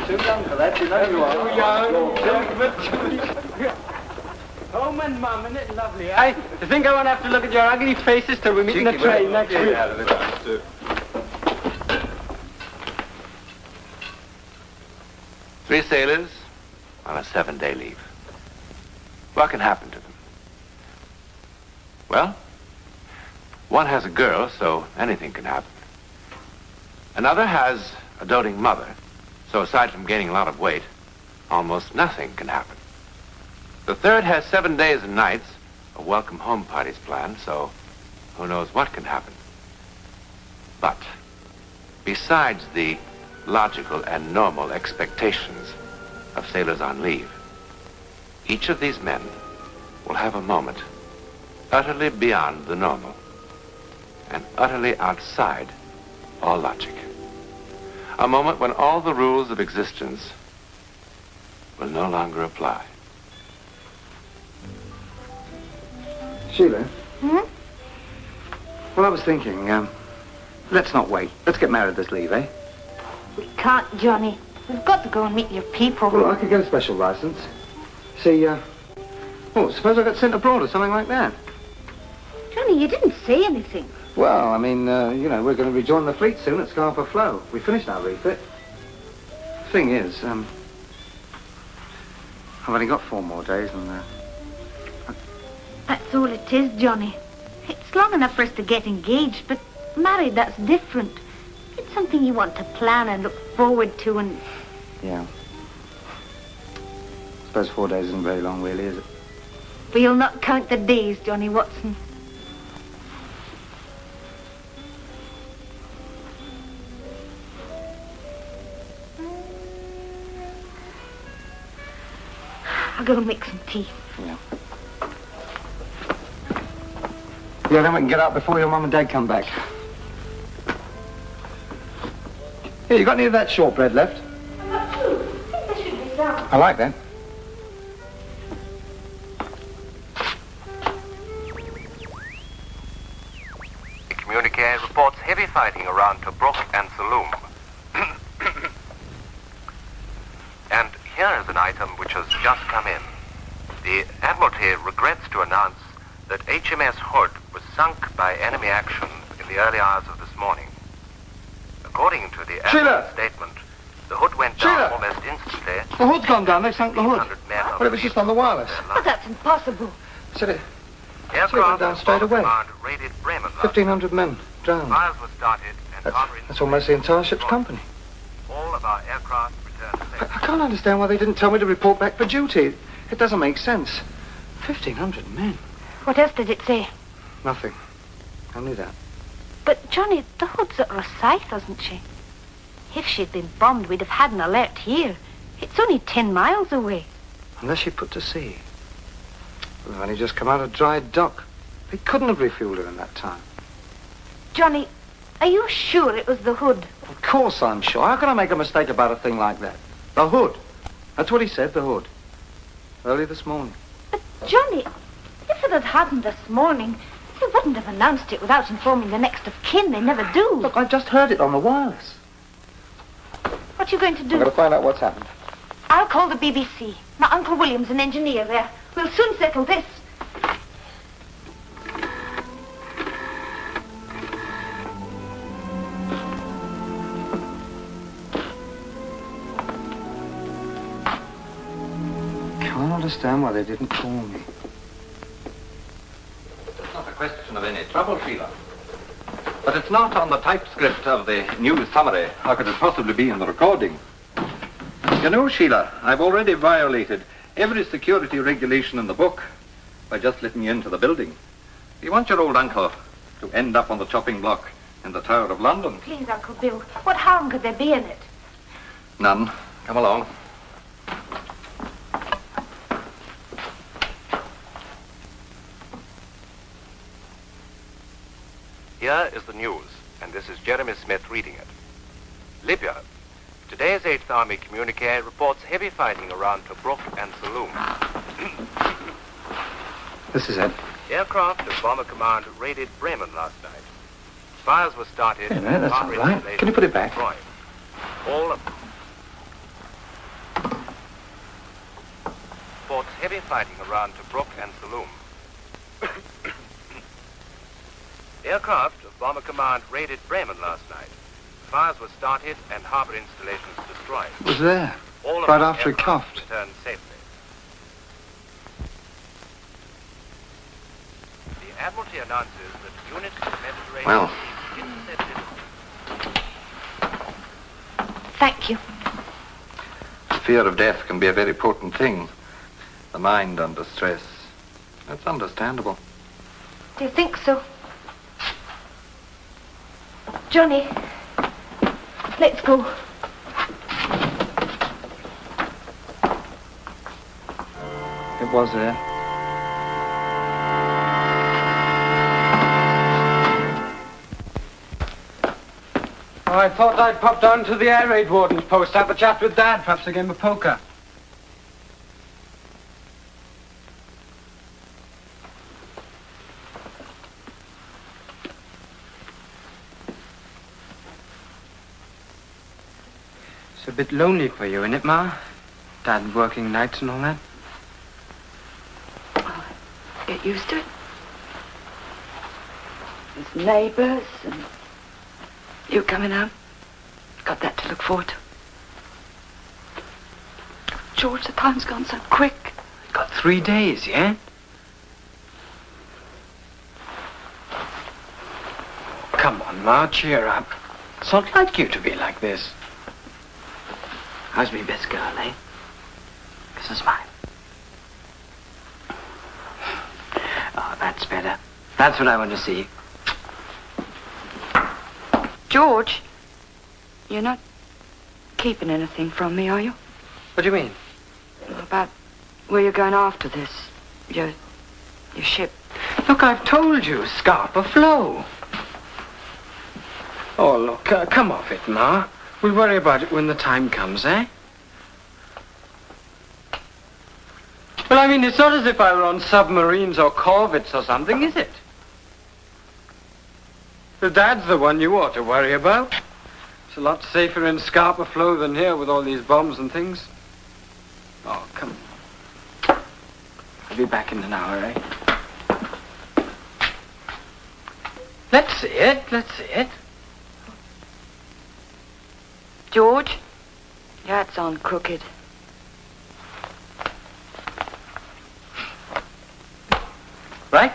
too young for that, you know you are. Too young. Home and Mum, isn't it lovely, eh? I think I won't have to look at your ugly faces till we meet in the train next week. Three sailors on a 7-day leave. What can happen to them? Well, one has a girl, so anything can happen. Another has a doting mother, so aside from gaining a lot of weight, almost nothing can happen. The third has 7 days and nights, a welcome home party's planned, so who knows what can happen. But besides the logical and normal expectations of sailors on leave, each of these men will have a moment utterly beyond the normal and utterly outside all logic. A moment when all the rules of existence will no longer apply. Sheila? Hmm? Well, I was thinking, let's not wait. Let's get married this leave, eh? We can't, Johnny. We've got to go and meet your people. Well, I could get a special license. See, suppose I got sent abroad or something like that. Johnny, you didn't say anything. Well, I mean, we're going to rejoin the fleet soon at Scarpa Flow. We finished our refit. Thing is, I've only got 4 more days and, That's all it is, Johnny. It's long enough for us to get engaged, but married, that's different. It's something you want to plan and look forward to and... Yeah. I suppose 4 days isn't very long, really, is it? We'll not count the days, Johnny Watson. I'll go and make some tea. Yeah. Yeah, then we can get out before your mum and dad come back. Here, you got any of that shortbread left? I've got 2. I think there should be some. I like that. The communique reports heavy fighting around Tobruk and Saloum. And here is an item which has just come in. The Admiralty regrets to announce that HMS Hood was sunk by enemy action in the early hours of this morning. According to the Admiral's statement, the Hood went down almost instantly. The Hood's gone down. They sunk the Hood. But it was just on the wireless. Oh, that's impossible. Said it Aircraft down straight away. Command raided Bremen. 1,500 men drowned. Fires were started and That's almost the entire ship's company. All of our aircraft returned safe. I can't understand why they didn't tell me to report back for duty. It doesn't make sense. 1,500 men. What else did it say? Nothing. Only that. But, Johnny, the Hood's at Rosyth, isn't she? If she'd been bombed, we'd have had an alert here. It's only 10 miles away. Unless she put to sea. We've only just come out of dry dock. They couldn't have refueled her in that time. Johnny, are you sure it was the Hood? Of course I'm sure. How can I make a mistake about a thing like that? The Hood. That's what he said, the Hood. Early this morning. But, Johnny, if it had happened this morning, they wouldn't have announced it without informing the next of kin. They never do. Look, I just heard it on the wireless. What are you going to do? I'm going to find out what's happened. I'll call the BBC. My Uncle William's an engineer there. We'll soon settle this. Can't understand why they didn't call me. It's not a question of any trouble, Sheila. But it's not on the typescript of the news summary. How could it possibly be in the recording? You know, Sheila, I've already violated every security regulation in the book by just letting you into the building. You want your old uncle to end up on the chopping block in the Tower of London. Please, Uncle Bill, what harm could there be in it? None. Come along. Here is the news, and this is Jeremy Smith reading it. Libya. Today's 8th Army communique reports heavy fighting around Tobruk and Saloum. This is it. Aircraft of Bomber Command raided Bremen last night. Fires were started. Wait a minute, that's not right. Can you put it back? All of heavy fighting around Tobruk and Saloum. Aircraft of Bomber Command raided Bremen last night. Fires were started and harbor installations destroyed. It was there, All of right the after he aircraft coughed. returned safely. The Admiralty announces that units of the Mediterranean Well. Fleet intercepted. Thank you. Fear of death can be a very potent thing. The mind under stress. That's understandable. Do you think so? Johnny, let's go. It was there. Oh, I thought I'd pop down to the air raid warden's post, have a chat with Dad, perhaps a game of poker. It's a bit lonely for you, isn't it, Ma? Dad working nights and all that. Oh, get used to it. There's neighbours and you coming home. Got that to look forward to. George, the time's gone so quick. Got 3 days, yeah? Come on, Ma, cheer up. It's not like you to be like this. How's me best girl, eh? This is mine. Oh, that's better. That's what I want to see. George, you're not keeping anything from me, are you? What do you mean? About where you're going after this. Your ship. Look, I've told you, Scarpa Flow. Oh, look, come off it, Ma. We'll worry about it when the time comes, eh? Well, I mean, it's not as if I were on submarines or corvettes or something, is it? The Dad's the one you ought to worry about. It's a lot safer in Scarpa Flow than here with all these bombs and things. Oh, come on. I'll be back in an hour, eh? Let's see it, let's see it. George, your hat's on crooked. Right?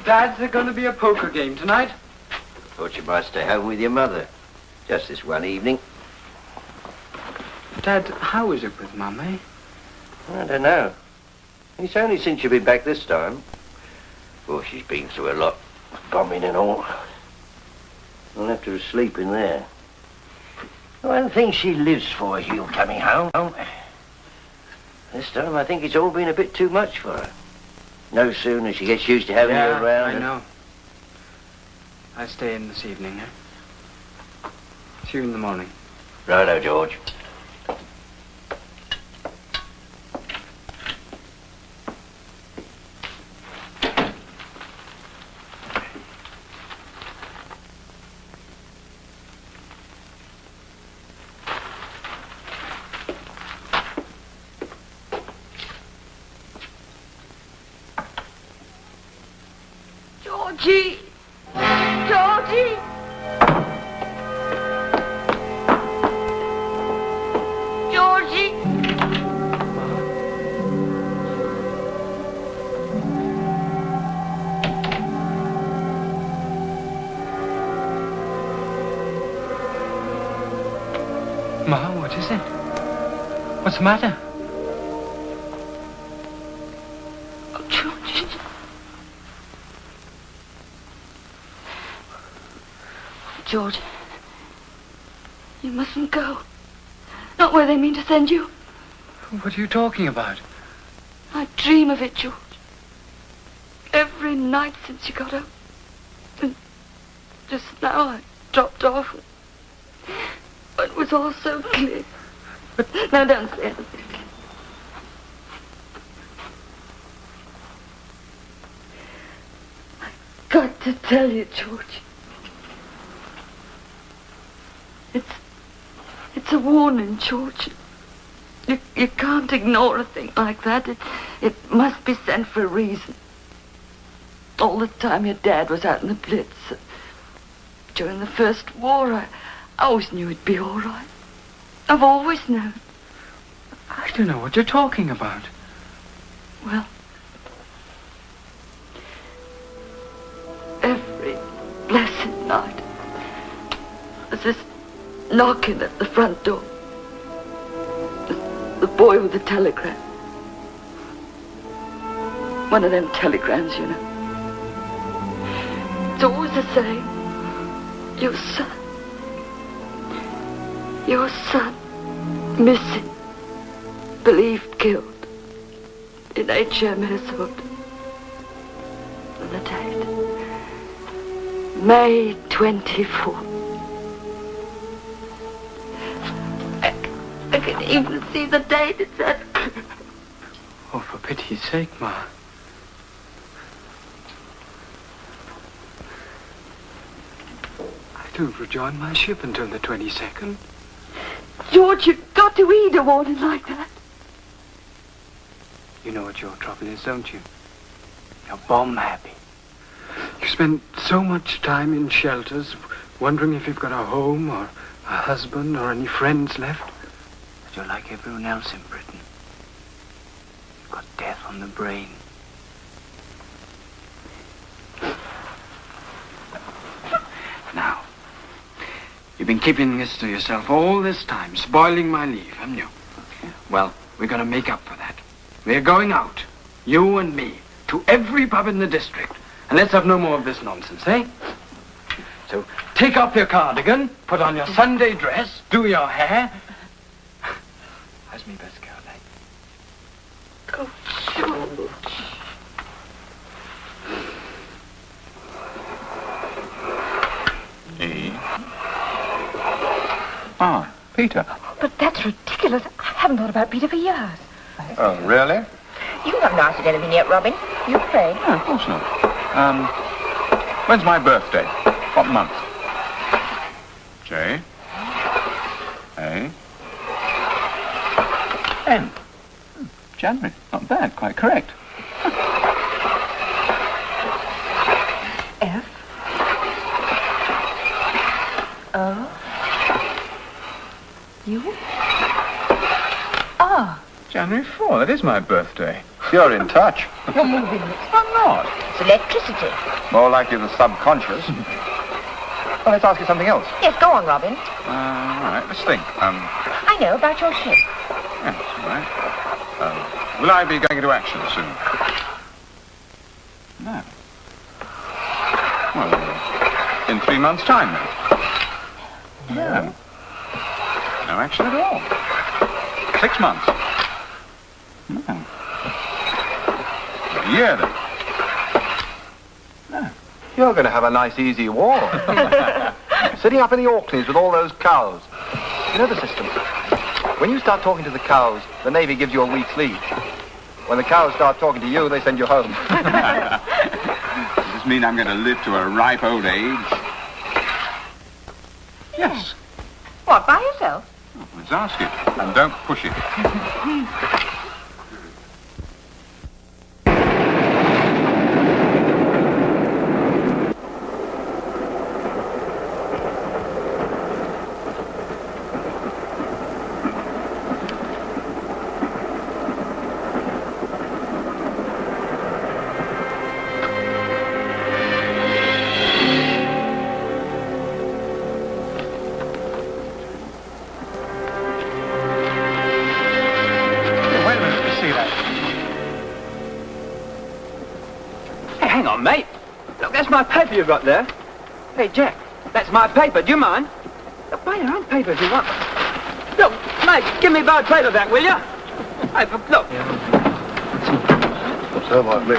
Dad's there going to be a poker game tonight? Thought you might stay home with your mother. Just this one evening. Dad, how is it with Mum, eh? I don't know. It's only since you've been back this time. Well, she's been through a lot. Bombing and all. I'll have to sleep in there. One thing she lives for is you coming home. This time I think it's all been a bit too much for her. No sooner she gets used to having you around. I know. I stay in this evening, eh? See you in the morning. Righto, George. Georgie! Georgie! Georgie! Ma, what is it? What's the matter? Oh, Georgie. George, you mustn't go. Not where they mean to send you. What are you talking about? I dream of it, George. every night since you got up. And just now I dropped off. It was all so clear. Now don't say anything. I've got to tell you, George. It's a warning, George. You can't ignore a thing like that. It must be sent for a reason. All the time your dad was out in the Blitz. During the First War, I always knew it'd be all right. I've always known. I don't know what you're talking about. Well, every blessed night, there's this knocking at the front door. The boy with the telegram. One of them telegrams, you know. It's always the same. Your son, missing, believed killed, in H.M. Minnesota. And the date, May 24th. I can even see the date. It's that clear. Oh, for pity's sake, Ma. I don't rejoin my ship until the 22nd. George, you've got to eat a warning like that. You know what your trouble is, don't you? You're bomb happy. You spend so much time in shelters, wondering if you've got a home or a husband or any friends left. But you're like everyone else in Britain. You've got death on the brain. Now, you've been keeping this to yourself all this time, spoiling my leave, haven't you? Okay. Well, we're going to make up for that. We're going out, you and me, to every pub in the district. And let's have no more of this nonsense, eh? So, take off your cardigan, put on your Sunday dress, do your hair. How's me best girl, eh? Oh, George. E. Ah, Peter. But that's ridiculous. I haven't thought about Peter for years. Oh, really? You haven't asked anything yet, Robin. You afraid? No, of course not. When's my birthday? What month? J. A. N. January. Not bad. Quite correct. F. O. U. R. January 4. That is my birthday. You're in touch. You're moving it. I'm not. It's electricity. More likely the subconscious. Well, let's ask you something else. Yes, go on, Robin. All right, let's think. I know about your ship. Yes, all right. Will I be going into action soon? No. Well, in 3 months' time, then. No. No action at all. 6 months. No. A year, then. No. You're going to have a nice, easy war. Sitting up in the Orkneys with all those cows. You know the system. When you start talking to the cows, the Navy gives you a week's leave. When the cows start talking to you, they send you home. Does this mean I'm going to live to a ripe old age? Yes. What, by yourself? Oh, let's ask it. And don't push it. Mate, look, that's my paper you've got there. Hey, Jack, that's my paper. Do you mind? Look, buy your own paper if you want. Look, mate, give me my paper back, will you? Hey, look. So might me.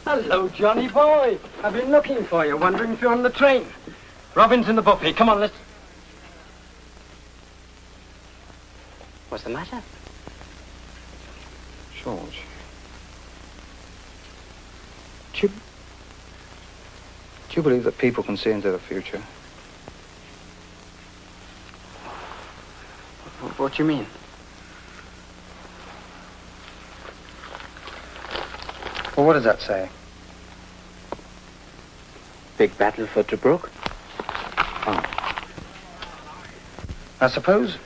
Hello, Johnny boy. I've been looking for you, wondering if you're on the train. Robin's in the buffet. Come on, let's... What's the matter? George. Do you believe that people can see into the future? What do you mean? Well, what does that say? Big battle for Tobruk? Oh. Now, suppose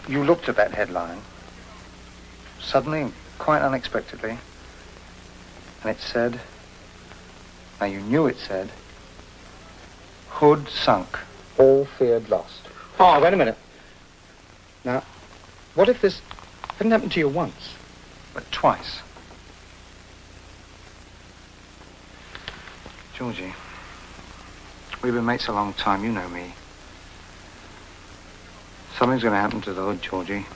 you looked at that headline, suddenly, quite unexpectedly, and it said, now you knew it said, Hood sunk, all feared lost. Oh, wait a minute. Now, what if this hadn't happened to you once, but twice? Georgie, we've been mates a long time, you know me. Something's going to happen to the Hood, Georgie.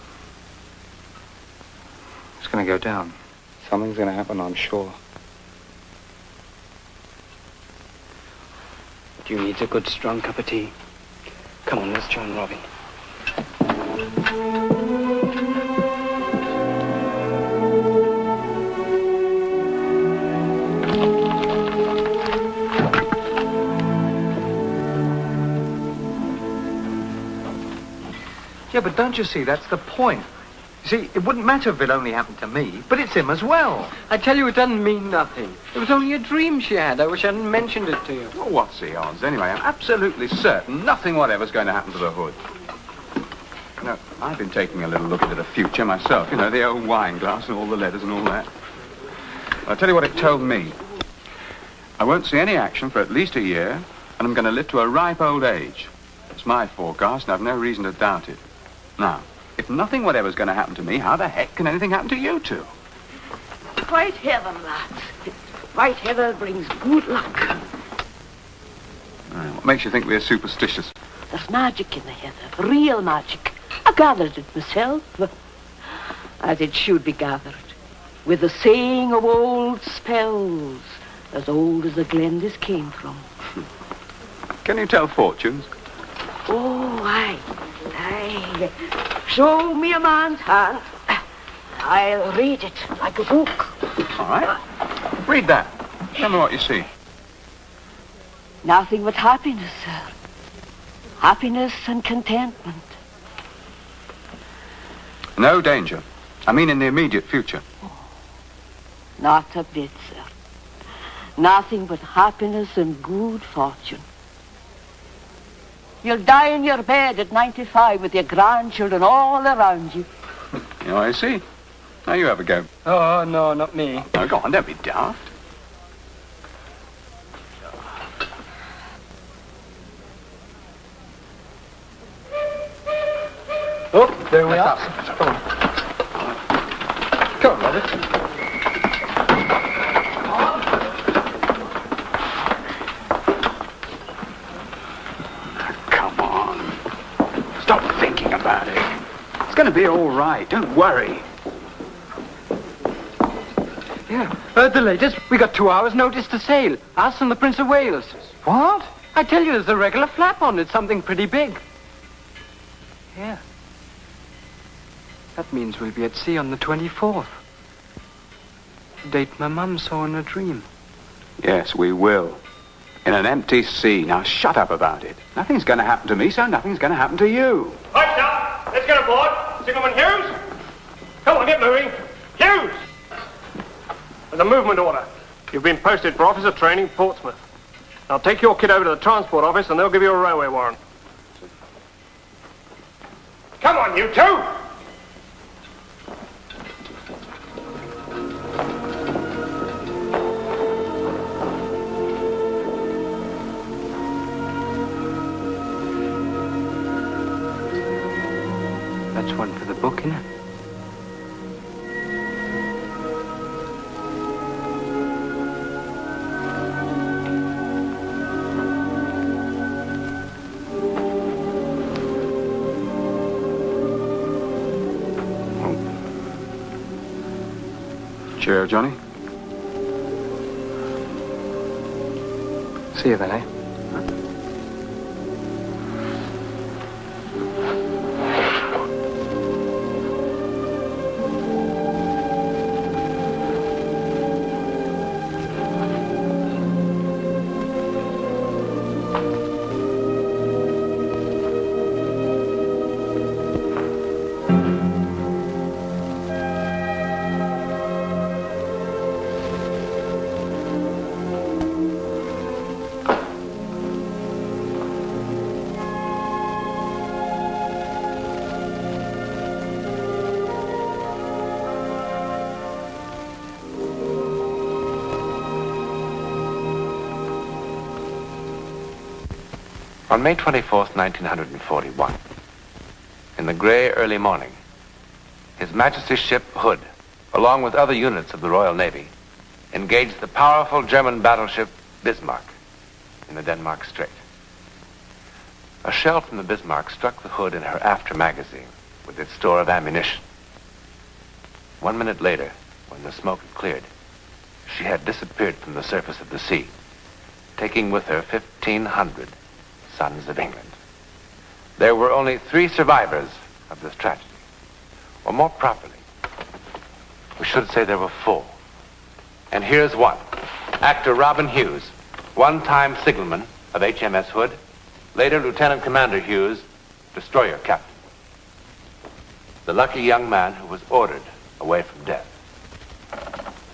It's going to go down. Something's going to happen, I'm sure. You need a good, strong cup of tea. Come on, let's join Robin. Yeah, but don't you see, that's the point. You see, it wouldn't matter if it only happened to me, but it's him as well. I tell you, it doesn't mean nothing. It was only a dream she had. I wish I hadn't mentioned it to you. Well, what's the odds? Anyway, I'm absolutely certain nothing whatever's going to happen to the Hood. No, I've been taking a little look into the future myself. You know, the old wine glass and all the letters and all that. Well, I'll tell you what it told me. I won't see any action for at least a year, and I'm going to live to a ripe old age. It's my forecast, and I've no reason to doubt it. Now, if nothing whatever's going to happen to me, how the heck can anything happen to you two? White heather, lads. White heather brings good luck. What makes you think we're superstitious? There's magic in the heather, real magic. I gathered it myself, as it should be gathered, with the saying of old spells, as old as the glen this came from. Can you tell fortunes? Oh, aye. Show me a man's hand. I'll read it like a book. All right. Read that. Tell me what you see. Nothing but happiness, sir. Happiness and contentment. No danger. I mean in the immediate future. Not a bit, sir. Nothing but happiness and good fortune. You'll die in your bed at 95 with your grandchildren all around you. Oh, I see. Now you have a go. Oh, no, not me. Oh, go on, don't be daft. Oh, there we are. Come on. Come on, Robert. Come on. Stop thinking about it. It's going to be all right. Don't worry. Yeah, the latest. We got 2 hours' notice to sail. Us and the Prince of Wales. What? I tell you, there's a regular flap on it. Something pretty big. Yeah. That means we'll be at sea on the 24th. The date my mum saw in a dream. Yes, we will. In an empty sea. Now shut up about it. Nothing's going to happen to me, so nothing's going to happen to you. Right now, let's get aboard. Signalman Hughes? Come on, get moving. Hughes! There's a movement order. You've been posted for officer training, Portsmouth. Now take your kid over to the transport office and they'll give you a railway warrant. Come on, you two! That's one for the book, innit? Cheerio, Johnny. See you then, eh? On May 24th, 1941, in the grey early morning, His Majesty's ship Hood, along with other units of the Royal Navy, engaged the powerful German battleship Bismarck in the Denmark Strait. A shell from the Bismarck struck the Hood in her after magazine with its store of ammunition. 1 minute later, when the smoke had cleared, she had disappeared from the surface of the sea, taking with her 1,500 sons of England. There were only 3 survivors of this tragedy. Or more properly, we should say there were 4. And here's one. Actor Robin Hughes, one-time signalman of HMS Hood, later Lieutenant Commander Hughes, destroyer captain. The lucky young man who was ordered away from death.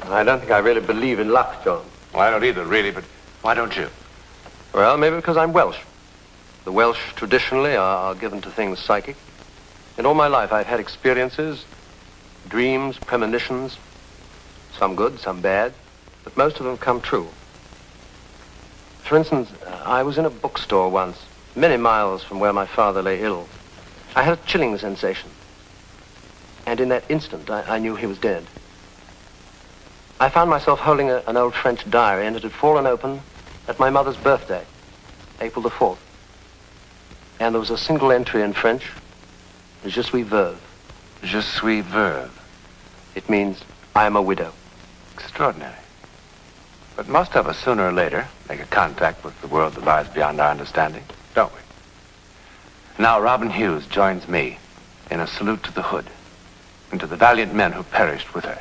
I don't think I really believe in luck, John. Well, I don't either, really, but why don't you? Well, maybe because I'm Welsh. The Welsh traditionally are given to things psychic. And all my life I've had experiences, dreams, premonitions, some good, some bad, but most of them come true. For instance, I was in a bookstore once, many miles from where my father lay ill. I had a chilling sensation. And in that instant, I knew he was dead. I found myself holding an old French diary, and it had fallen open at my mother's birthday, April the 4th. And there was a single entry in French, Je suis veuve. Je suis veuve. It means, I am a widow. Extraordinary. But most of us, sooner or later, make a contact with the world that lies beyond our understanding, don't we? Now, Robin Hughes joins me in a salute to the Hood and to the valiant men who perished with her.